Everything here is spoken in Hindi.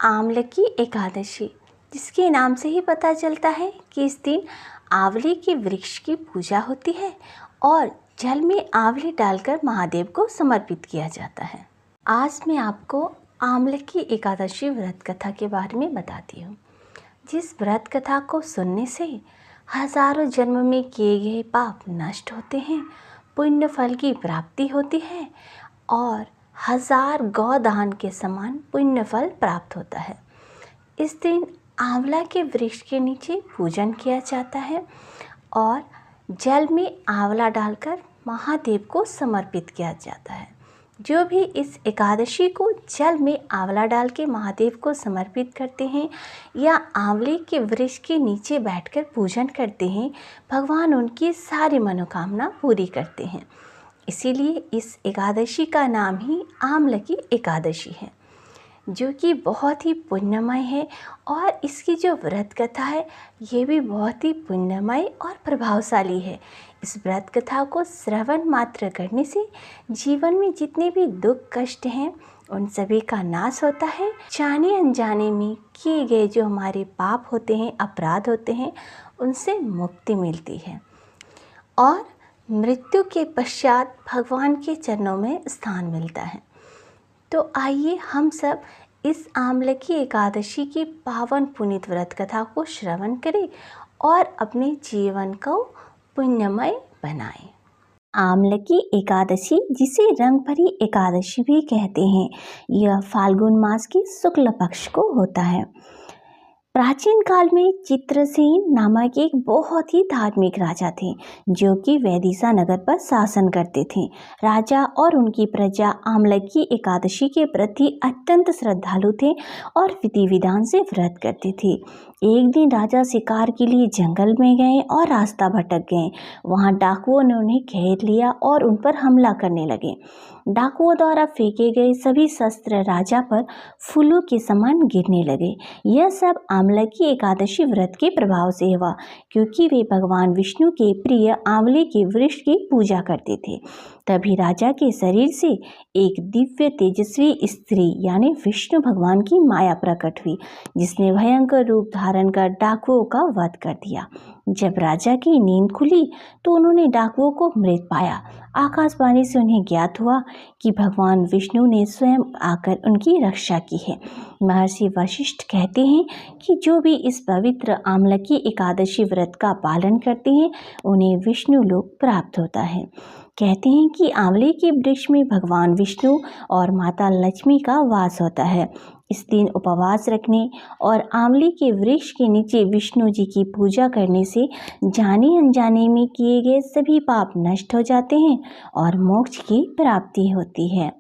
आमलकी एकादशी, जिसके नाम से ही पता चलता है कि इस दिन आंवले के वृक्ष की पूजा होती है और जल में आंवले डालकर महादेव को समर्पित किया जाता है। आज मैं आपको आमलकी एकादशी व्रत कथा के बारे में बताती हूँ, जिस व्रत कथा को सुनने से हजारों जन्म में किए गए पाप नष्ट होते हैं, पुण्य फल की प्राप्ति होती है और 1000 गौदान के समान पुण्य फल प्राप्त होता है। इस दिन आंवला के वृक्ष के नीचे पूजन किया जाता है और जल में आंवला डालकर महादेव को समर्पित किया जाता है। जो भी इस एकादशी को जल में आंवला डाल के महादेव को समर्पित करते हैं या आंवले के वृक्ष के नीचे बैठकर पूजन करते हैं, भगवान उनकी सारी मनोकामना पूरी करते हैं। इसीलिए इस एकादशी का नाम ही आमलकी एकादशी है, जो कि बहुत ही पुण्यमय है और इसकी जो व्रत कथा है ये भी बहुत ही पुण्यमय और प्रभावशाली है। इस व्रत कथा को श्रवण मात्र करने से जीवन में जितने भी दुख कष्ट हैं उन सभी का नाश होता है। जाने अनजाने में किए गए जो हमारे पाप होते हैं, अपराध होते हैं, उनसे मुक्ति मिलती है और मृत्यु के पश्चात भगवान के चरणों में स्थान मिलता है। तो आइए हम सब इस आमलकी एकादशी की पावन पुनीत व्रत कथा को श्रवण करें और अपने जीवन को पुण्यमय बनाएं। आमलकी एकादशी, जिसे रंग भरी एकादशी भी कहते हैं, यह फाल्गुन मास की शुक्ल पक्ष को होता है। प्राचीन काल में चित्रसेन नामक एक बहुत ही धार्मिक राजा थे, जो कि वैदिशा नगर पर शासन करते थे। राजा और उनकी प्रजा आमलकी एकादशी के प्रति अत्यंत श्रद्धालु थे और विधि विधान से व्रत करते थे। एक दिन राजा शिकार के लिए जंगल में गए और रास्ता भटक गए। वहां डाकुओं ने उन्हें घेर लिया और उन पर हमला करने लगे। डाकुओं द्वारा फेंके गए सभी शस्त्र राजा पर फूलों के समान गिरने लगे। यह सब आमलकी एकादशी व्रत के प्रभाव से हुआ, क्योंकि वे भगवान विष्णु के प्रिय आंवले के वृक्ष की पूजा करते थे। तभी राजा के शरीर से एक दिव्य तेजस्वी स्त्री यानी विष्णु भगवान की माया प्रकट हुई, जिसने भयंकर रूप धारण कर डाकुओं का वध कर दिया। जब राजा की नींद खुली तो उन्होंने डाकुओं को मृत पाया। आकाशवाणी से उन्हें ज्ञात हुआ कि भगवान विष्णु ने स्वयं आकर उनकी रक्षा की है। महर्षि वशिष्ठ कहते हैं कि जो भी इस पवित्र आमलकी एकादशी व्रत का पालन करते हैं उन्हें विष्णु लोक प्राप्त होता है। कहते हैं कि आंवले के वृक्ष में भगवान विष्णु और माता लक्ष्मी का वास होता है। इस दिन उपवास रखने और आंवले के वृक्ष के नीचे विष्णु जी की पूजा करने से जाने अनजाने में किए गए सभी पाप नष्ट हो जाते हैं और मोक्ष की प्राप्ति होती है।